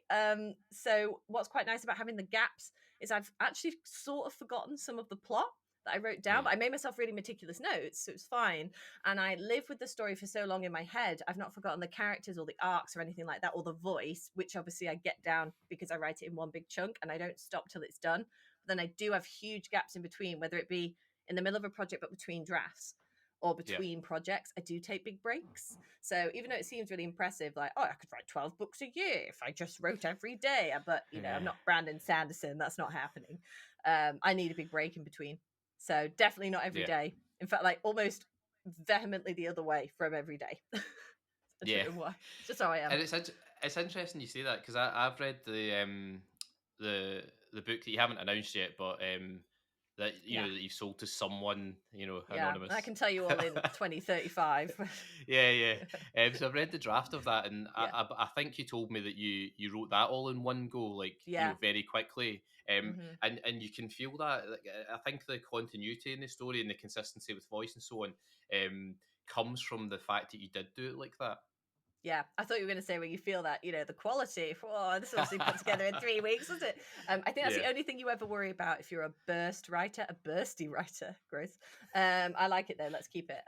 Speaker 2: So what's quite nice about having the gaps is I've actually sort of forgotten some of the plot that I wrote down,
Speaker 1: Mm,
Speaker 2: but I made myself really meticulous notes, so it's fine. And I live with the story for so long in my head, I've not forgotten the characters or the arcs or anything like that, or the voice, which obviously I get down because I write it in one big chunk and I don't stop till it's done. But then I do have huge gaps in between, whether it be in the middle of a project but between drafts or
Speaker 1: yeah.
Speaker 2: between projects. I do take big breaks. So even though it seems really impressive, like, oh, I could write 12 books a year if I just wrote every day. But, I'm
Speaker 1: Yeah.
Speaker 2: not Brandon Sanderson. That's not happening. I need a big break in between. So definitely not every
Speaker 1: Yeah.
Speaker 2: day. In fact, like almost vehemently the other way from every day. I don't
Speaker 1: Yeah.
Speaker 2: know why. It's just how I am.
Speaker 1: And it's interesting you say that because I've read the the book that you haven't announced yet, but that you
Speaker 2: Yeah.
Speaker 1: know that you've sold to someone
Speaker 2: Yeah. I
Speaker 1: anonymous.
Speaker 2: can tell you all in 2035.
Speaker 1: Yeah, yeah. So I've read the draft of that, and
Speaker 2: Yeah.
Speaker 1: I think you told me that you wrote that all in one go, like
Speaker 2: Yeah.
Speaker 1: very quickly.
Speaker 2: Hmm.
Speaker 1: And you can feel that. Like, I think the continuity in the story and the consistency with voice and so on, comes from the fact that you did do it like that.
Speaker 2: Yeah, I thought you were going to say when you feel that, the quality. Oh, this obviously put together in 3 weeks, isn't it? I think that's
Speaker 1: Yeah,
Speaker 2: the only thing you ever worry about if you're a burst writer, a bursty writer. Gross. I like it though. Let's keep it.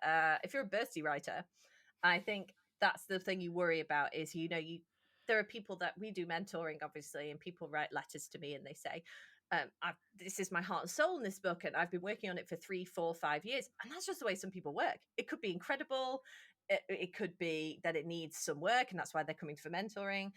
Speaker 2: If you're a bursty writer, I think that's the thing you worry about is, there are people that we do mentoring, obviously, and people write letters to me and they say, this is my heart and soul in this book, and I've been working on it for 3 4 5 years. And that's just the way some people work. It could be incredible. It could be that it needs some work, and that's why they're coming for mentoring.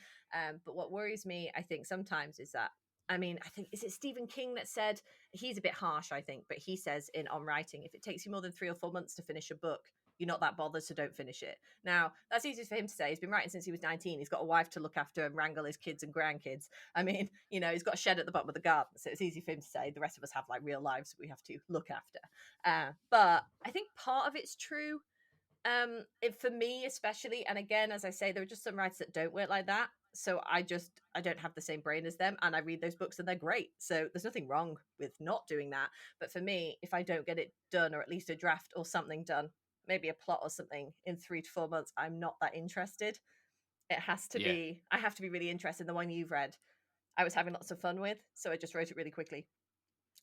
Speaker 2: But what worries me, I think, sometimes is that I mean, I think, is it Stephen King that said, he's a bit harsh, I think, but he says in On Writing, if it takes you more than 3 or 4 months to finish a book, you're not that bothered, so don't finish it. Now, that's easy for him to say. He's been writing since he was 19. He's got a wife to look after and wrangle his kids and grandkids. I mean, he's got a shed at the bottom of the garden, so it's easy for him to say. The rest of us have like real lives we have to look after. But I think part of it's true. For me especially, and again, as I say, there are just some writers that don't work like that. So I don't have the same brain as them, and I read those books and they're great. So there's nothing wrong with not doing that. But for me, if I don't get it done, or at least a draft or something done, maybe a plot or something in 3 to 4 months, I'm not that interested. It has to
Speaker 1: Yeah,
Speaker 2: be, I have to be really interested. The one you've read, I was having lots of fun with, so I just wrote it really quickly,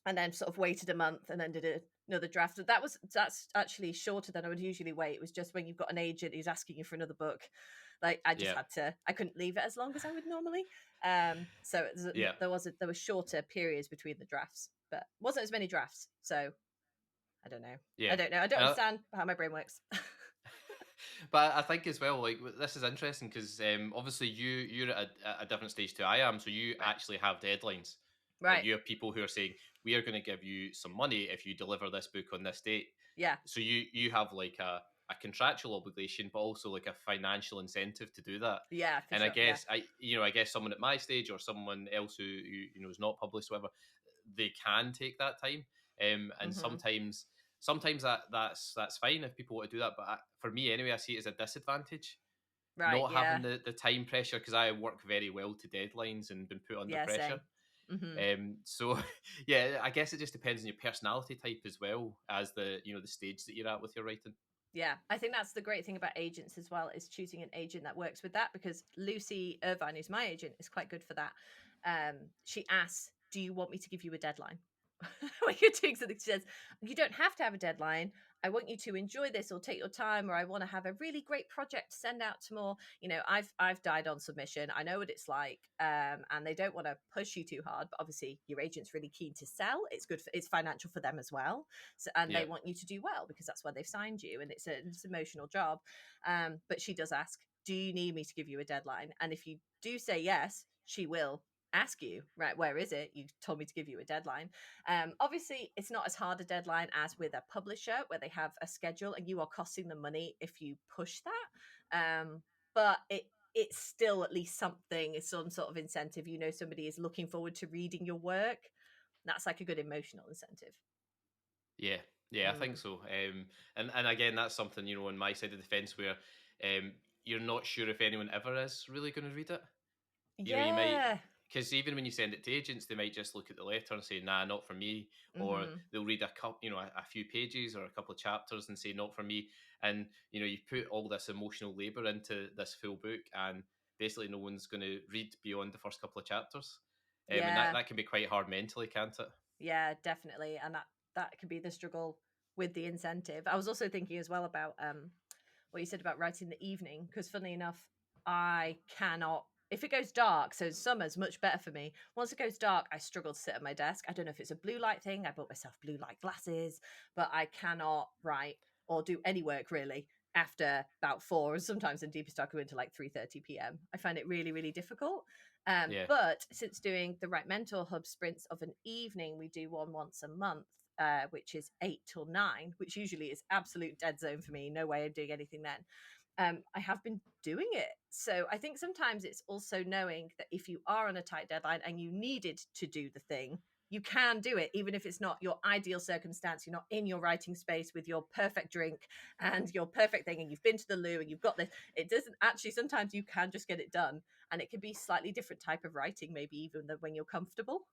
Speaker 2: and then sort of waited a month and then did another draft. That's actually shorter than I would usually wait. It was just when you've got an agent who's asking you for another book, like I just
Speaker 1: yeah,
Speaker 2: had to. I couldn't leave it as long as I would normally. So
Speaker 1: yeah,
Speaker 2: there were shorter periods between the drafts, but wasn't as many drafts. So I don't know. I
Speaker 1: yeah.
Speaker 2: don't know. I don't
Speaker 1: And
Speaker 2: understand how my brain works.
Speaker 1: but I think as well, like this is interesting because obviously you're at a different stage to I am, so you
Speaker 2: Right.
Speaker 1: actually have deadlines. Like
Speaker 2: Right.
Speaker 1: you have people who are saying we are going to give you some money if you deliver this book on this date.
Speaker 2: Yeah.
Speaker 1: So you have like a contractual obligation, but also like a financial incentive to do that.
Speaker 2: Yeah. For
Speaker 1: And I
Speaker 2: sure. Yeah.
Speaker 1: guess I guess someone at my stage or someone else who is not published, whatever, they can take that time. And
Speaker 2: Hmm.
Speaker 1: sometimes that's fine if people want to do that. But for me anyway, I see it as a disadvantage
Speaker 2: Right.
Speaker 1: not having
Speaker 2: Yeah.
Speaker 1: the time pressure because I work very well to deadlines and been put under
Speaker 2: Yeah.
Speaker 1: pressure.
Speaker 2: Same. Hmm.
Speaker 1: So yeah, I guess it just depends on your personality type as well as the stage that you're at with your writing.
Speaker 2: Yeah, I think that's the great thing about agents as well, is choosing an agent that works with that, because Lucy Irvine, who's my agent, is quite good for that. She asks, "Do you want me to give you a deadline?" When you're doing something, she says, "You don't have to have a deadline. I want you to enjoy this or take your time, or I want to have a really great project to send out to more." I've died on submission. I know what it's like, and they don't want to push you too hard. But obviously, your agent's really keen to sell. It's good. It's financial for them as well, so, and they
Speaker 1: Yeah,
Speaker 2: want you to do well because that's why they've signed you, and it's an emotional job. But she does ask, "Do you need me to give you a deadline?" And if you do say yes, she will ask you, right, where is it? You told me to give you a deadline. Obviously, it's not as hard a deadline as with a publisher where they have a schedule and you are costing them money if you push that. But it's still at least something, it's some sort of incentive. Somebody is looking forward to reading your work. That's like a good emotional incentive.
Speaker 1: yeah, yeah. I think
Speaker 2: Mm.
Speaker 1: so. And again, that's something on my side of the fence where um, you're not sure if anyone ever is really going to read it. You might,
Speaker 2: Yeah.
Speaker 1: because even when you send it to agents, they might just look at the letter and say, "Nah, not for me," or
Speaker 2: Hmm.
Speaker 1: they'll read a few pages or a couple of chapters and say, "Not for me." And you put all this emotional labor into this full book, and basically no one's going to read beyond the first couple of chapters, and that
Speaker 2: Yeah.
Speaker 1: that can be quite hard mentally, can't it?
Speaker 2: Yeah, definitely. And that can be the struggle with the incentive. I was also thinking as well about what you said about writing in the evening, because funnily enough, I cannot, if it goes dark, so summer's much better for me. Once it goes dark, I struggle to sit at my desk. I don't know if it's a blue light thing. I bought myself blue light glasses, but I cannot write or do any work really after about 4, and sometimes in deepest dark I go into like 3:30 p.m. I find it really, really difficult.
Speaker 1: Yeah,
Speaker 2: But since doing the Right Mentor Hub sprints of an evening, we do one once a month, which is 8 till 9, which usually is absolute dead zone for me. No way I'm doing anything then. I have been doing it. So I think sometimes it's also knowing that if you are on a tight deadline and you needed to do the thing, you can do it, even if it's not your ideal circumstance. You're not in your writing space with your perfect drink and your perfect thing, and you've been to the loo and you've got this. It doesn't actually, sometimes you can just get it done. And it can be slightly different type of writing, maybe even than when you're comfortable.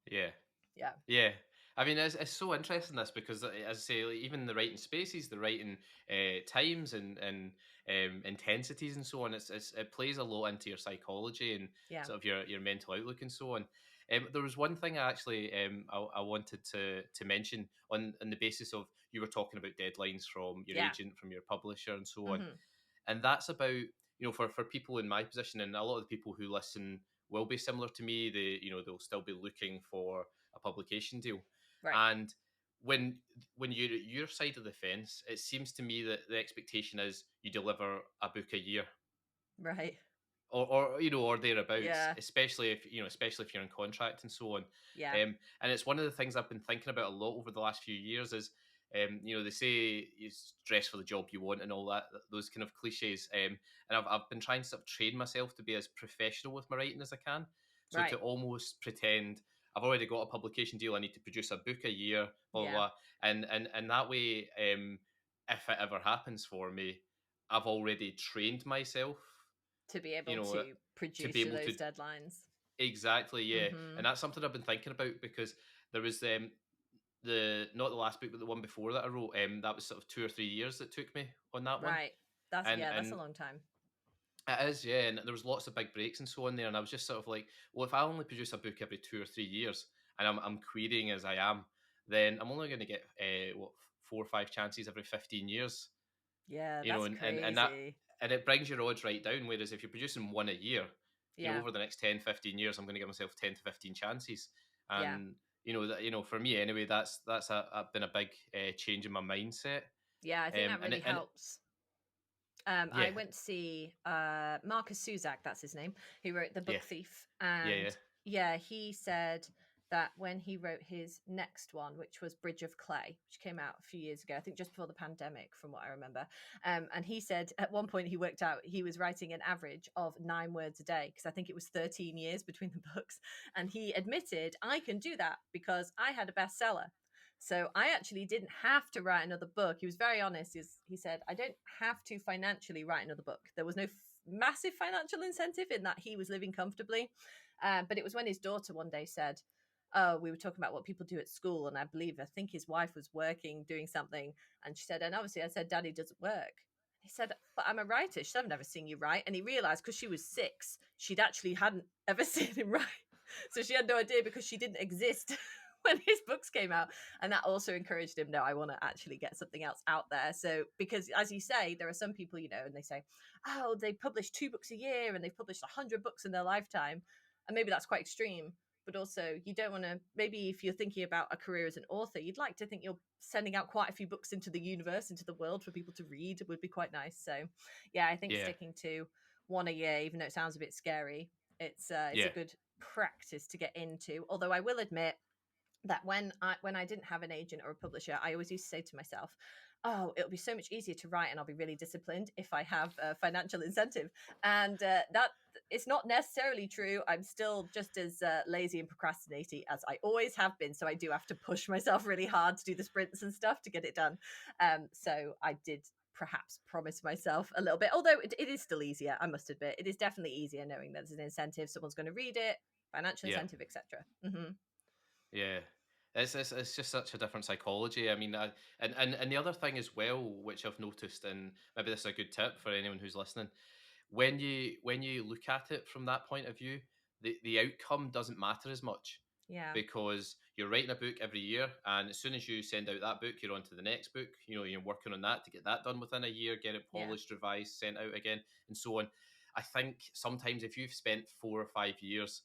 Speaker 1: yeah.
Speaker 2: Yeah.
Speaker 1: Yeah, I mean, it's so interesting this because, as I say, like, even the writing spaces, the writing times, and intensities, and so on, it plays a lot into your psychology and
Speaker 2: Yeah.
Speaker 1: sort of your mental outlook and so on. There was one thing I wanted to mention on the basis of you were talking about deadlines from your
Speaker 2: Yeah.
Speaker 1: agent, from your publisher, and so on,
Speaker 2: Hmm.
Speaker 1: and that's about for people in my position and a lot of the people who listen will be similar to me. They'll still be looking for a publication deal,
Speaker 2: Right.
Speaker 1: and when you're at your side of the fence, it seems to me that the expectation is you deliver a book a year.
Speaker 2: Right.
Speaker 1: or or thereabouts,
Speaker 2: Yeah.
Speaker 1: especially if especially if you're in contract and so on.
Speaker 2: Yeah.
Speaker 1: And it's one of the things I've been thinking about a lot over the last few years is, they say you dress for the job you want and all that, those kind of cliches. And I've been trying to sort of train myself to be as professional with my writing as I can. So to
Speaker 2: Right.
Speaker 1: almost pretend I've already got a publication deal, I need to produce a book a year, blah blah
Speaker 2: Yeah.
Speaker 1: blah, and that way, if it ever happens for me, I've already trained myself,
Speaker 2: To be
Speaker 1: you
Speaker 2: able
Speaker 1: know,
Speaker 2: to
Speaker 1: to be
Speaker 2: produce to
Speaker 1: able to
Speaker 2: those deadlines.
Speaker 1: exactly, yeah.
Speaker 2: Mhm.
Speaker 1: And that's something I've been thinking about because there was the not the last book, but the one before that I wrote. That was sort of 2 or 3 years that took me on that one,
Speaker 2: Right. That's
Speaker 1: and
Speaker 2: yeah, that's a
Speaker 1: and
Speaker 2: long time.
Speaker 1: it is, yeah. And there was lots of big breaks and so on there, and I was just sort of like, well, if I only produce a book every 2 or 3 years, and I'm querying as I am, then I'm only going to get what 4 or 5 chances every 15 years,
Speaker 2: Yeah, that's
Speaker 1: and that
Speaker 2: crazy.
Speaker 1: and it brings your odds right down. Whereas if you're producing one a year,
Speaker 2: Yeah.
Speaker 1: over the next 10, 15 years, I'm going to give myself 10 to 15 chances.
Speaker 2: Yeah.
Speaker 1: And that, for me anyway, that's been a big change in my mindset.
Speaker 2: Yeah, I think that
Speaker 1: And
Speaker 2: really helps. I
Speaker 1: yeah,
Speaker 2: went to see Marcus Suzak, that's his name, who wrote The
Speaker 1: yeah,
Speaker 2: Book Thief.
Speaker 1: yeah, yeah,
Speaker 2: And yeah, he said that when he wrote his next one, which was Bridge of Clay, which came out a few years ago, I think just before the pandemic, from what I remember. And he said at one point he worked out he was writing an average of 9 words a day because I think it was 13 years between the books. And he admitted, I can do that because I had a bestseller. So I actually didn't have to write another book. He was very honest. He said, I don't have to financially write another book. There was no massive financial incentive in that he was living comfortably. But it was when his daughter one day said, oh, we were talking about what people do at school. And I think his wife was working, doing something. And she said, and obviously I said, Daddy doesn't work. He said, but I'm a writer. She said, I've never seen you write. And he realized because she was 6, she'd actually hadn't ever seen him write. So she had no idea because she didn't exist when his books came out. And that also encouraged him, no, I want to actually get something else out there. So because as you say, there are some people, and they say, oh, they publish 2 books a year and they've published 100 books in their lifetime, and maybe that's quite extreme. But also you don't want to, maybe if you're thinking about a career as an author, you'd like to think you're sending out quite a few books into the universe, into the world for people to read, would be quite nice. So yeah, I think
Speaker 1: yeah,
Speaker 2: sticking to one a year, even though it sounds a bit scary, it's a
Speaker 1: yeah,
Speaker 2: good practice to get into. Although I will admit that when I didn't have an agent or a publisher, I always used to say to myself, "Oh, it'll be so much easier to write, and I'll be really disciplined if I have a financial incentive." And that it's not necessarily true. I'm still just as lazy and procrastinating as I always have been. So I do have to push myself really hard to do the sprints and stuff to get it done. So I did perhaps promise myself a little bit, although it is still easier. I must admit, it is definitely easier knowing there's an incentive, someone's going to read it, financial
Speaker 1: yeah,
Speaker 2: incentive, etc. Mm-hmm.
Speaker 1: yeah. It's just such a different psychology. I mean, and the other thing as well, which I've noticed, and maybe this is a good tip for anyone who's listening, when you look at it from that point of view, the outcome doesn't matter as much
Speaker 2: Yeah.
Speaker 1: because you're writing a book every year, and as soon as you send out that book, you're on to the next book. You're working on that to get that done within a year, get it
Speaker 2: Yeah.
Speaker 1: polished, revised, sent out again, and so on. I think sometimes if you've spent 4 or 5 years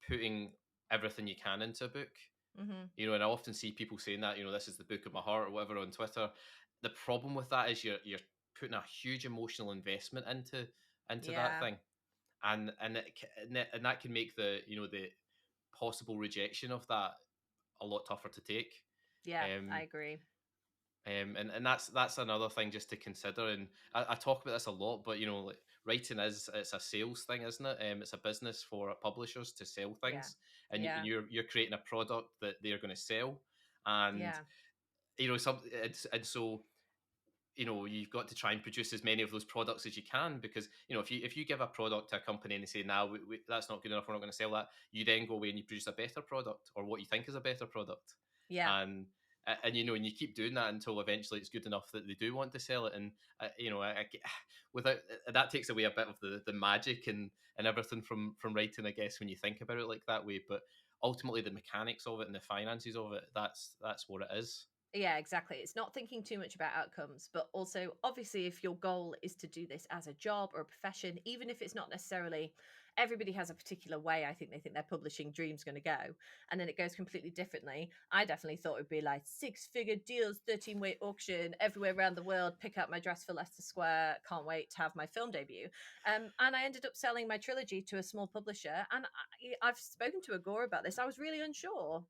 Speaker 1: putting everything you can into a book,
Speaker 2: Mhm.
Speaker 1: and I often see people saying that, this is the book of my heart or whatever on Twitter. The problem with that is you're putting a huge emotional investment into that
Speaker 2: Yeah.
Speaker 1: thing, and that can make the possible rejection of that a lot tougher to take.
Speaker 2: Yeah, I
Speaker 1: Um,
Speaker 2: agree.
Speaker 1: and that's another thing just to consider. And I talk about this a lot, but like, writing it's a sales thing, isn't it? It's a business for publishers to sell
Speaker 2: Yeah.
Speaker 1: things, and
Speaker 2: Yeah.
Speaker 1: you're creating a product that they're going to sell, and
Speaker 2: Yeah.
Speaker 1: and so you've got to try and produce as many of those products as you can, because if you give a product to a company and they say, "Now that's not good enough, we're not going to sell that," you then go away and you produce a better product, or what you think is a better product,
Speaker 2: Yeah.
Speaker 1: and and you keep doing that until eventually it's good enough that they do want to sell it. And without that takes away a bit of the magic and everything from writing, I guess, when you think about it like that way. But ultimately the mechanics of it and the finances of it, that's what it is.
Speaker 2: Yeah, exactly. It's not thinking too much about outcomes, but also, obviously, if your goal is to do this as a job or a profession, even if it's not necessarily, everybody has a particular way I think they think their publishing dream's going to go, and then it goes completely differently. I definitely thought it would be like 6-figure deals, 13-way auction, everywhere around the world, pick up my dress for Leicester Square, can't wait to have my film debut. And I ended up selling my trilogy to a small publisher, and I've spoken to Agora about this. I was really unsure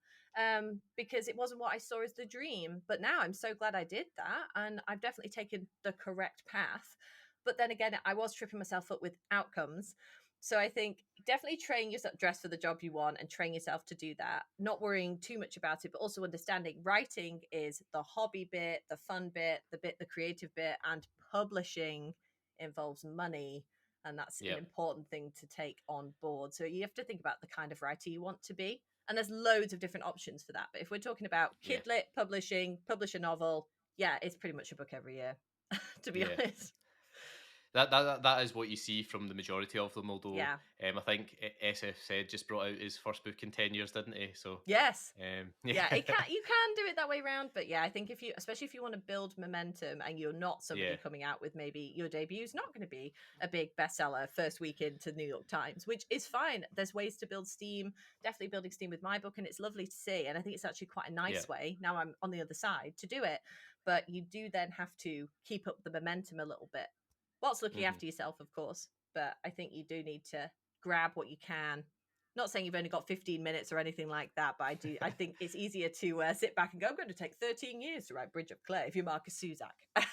Speaker 2: because it wasn't what I saw as the dream. But now I'm so glad I did that, and I've definitely taken the correct path. But then again, I was tripping myself up with outcomes. So I think definitely train yourself, dress for the job you want, and train yourself to do that. Not worrying too much about it, but also understanding writing is the hobby bit, the fun bit, the creative bit, and publishing involves money. And that's an
Speaker 1: Yeah,
Speaker 2: important thing to take on board. So you have to think about the kind of writer you want to be, and there's loads of different options for that. But if we're talking about
Speaker 1: yeah,
Speaker 2: kidlit publishing, publish a novel, yeah, it's pretty much a book every year, to be
Speaker 1: yeah.
Speaker 2: honest.
Speaker 1: That is what you see from the majority of them. Although
Speaker 2: Yeah.
Speaker 1: I think SF said just brought out his first book in 10 years, didn't he? So
Speaker 2: Yes.
Speaker 1: yeah,
Speaker 2: Yeah, it can you can do it that way around, but yeah, I think if you, especially if you want to build momentum and you're not
Speaker 1: yeah,
Speaker 2: somebody coming out with, maybe your debut is not going to be a big bestseller first week into New York Times, which is fine. There's ways to build steam. Definitely building steam with my book, and it's lovely to see. And I think it's actually quite a
Speaker 1: yeah,
Speaker 2: nice way. Now I'm on the other side to do it, but you do then have to keep up the momentum a little bit, whilst looking
Speaker 1: hmm,
Speaker 2: after yourself, of course. But I think you do need to grab what you can. Not saying you've only got 15 minutes or anything like that, but I think it's easier to sit back and go, I'm going to take 13 years to write Bridge of Clay if you're Marcus Suzak.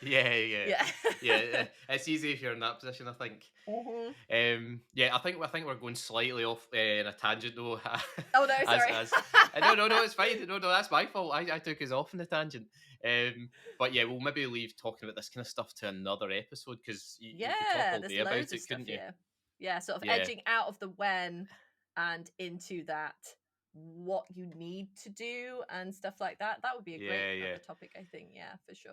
Speaker 1: yeah, yeah,
Speaker 2: Yeah.
Speaker 1: yeah. It's easy if you're in that position, I think.
Speaker 2: Mhm.
Speaker 1: Yeah, I think we're going slightly off in a tangent though.
Speaker 2: Oh, no,
Speaker 1: as
Speaker 2: sorry.
Speaker 1: as no, it's fine. No, that's my fault. I took us off in the tangent. But yeah, we'll maybe leave talking about this kind of stuff to another episode because you could talk
Speaker 2: Yeah,
Speaker 1: all
Speaker 2: there's
Speaker 1: day about
Speaker 2: loads of
Speaker 1: it,
Speaker 2: stuff
Speaker 1: couldn't you?
Speaker 2: here. Yeah, sort of
Speaker 1: Yeah,
Speaker 2: edging out of the when and into that, what you need to do and stuff like that. That would be a great
Speaker 1: yeah, yeah,
Speaker 2: other topic, I think. Yeah, for sure.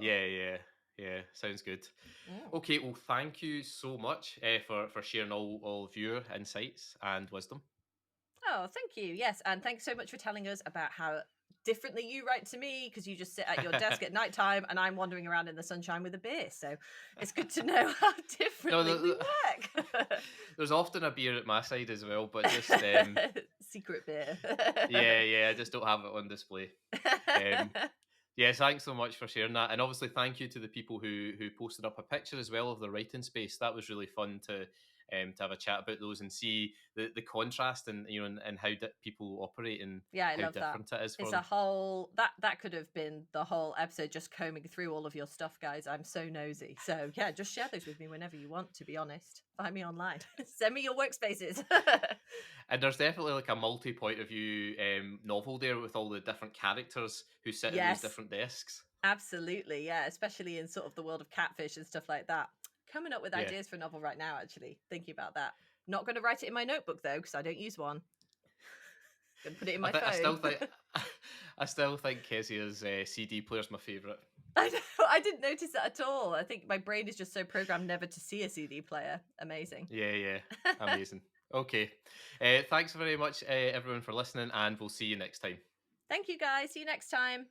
Speaker 1: yeah. Sounds good.
Speaker 2: Mm.
Speaker 1: Okay, well, thank you so much for sharing all of your insights and wisdom.
Speaker 2: Oh, thank you. Yes, and thanks so much for telling us about how differently you write to me, because you just sit at your desk at night time and I'm wandering around in the sunshine with a beer. So it's good to know how
Speaker 1: No,
Speaker 2: differently we work.
Speaker 1: there's often a beer at my side as well, but just
Speaker 2: Secret beer.
Speaker 1: yeah, I just don't have it on display. Um, yeah, thanks so much for sharing that, and obviously thank you to the people who posted up a picture as well of their writing space. That was really fun to have a chat about those and see the contrast and and how people operate and
Speaker 2: Yeah, I
Speaker 1: how
Speaker 2: love that.
Speaker 1: different it is for
Speaker 2: It's a
Speaker 1: them.
Speaker 2: whole that could have been the whole episode, just combing through all of your stuff, guys. I'm so nosy. So yeah, just share those with me whenever you want, to be honest. Find me online. Send me your workspaces.
Speaker 1: And there's definitely like a multi point of view novel there with all the different characters who sit at those
Speaker 2: Yes,
Speaker 1: different desks.
Speaker 2: absolutely. Yeah, especially in sort of the world of catfish and stuff like that. Coming up with
Speaker 1: Yeah,
Speaker 2: ideas for a novel right now, actually. Thinking about that. Not going to write it in my notebook though, because I don't use one. Going to put it in my
Speaker 1: I
Speaker 2: phone.
Speaker 1: still think I still think Kezia's CD player's my favorite.
Speaker 2: I know, I didn't notice that at all. I think my brain is just so programmed never to see a CD player. Amazing.
Speaker 1: Yeah, amazing. Okay, thanks very much, everyone, for listening, and we'll see you next time.
Speaker 2: Thank you, guys. See you next time.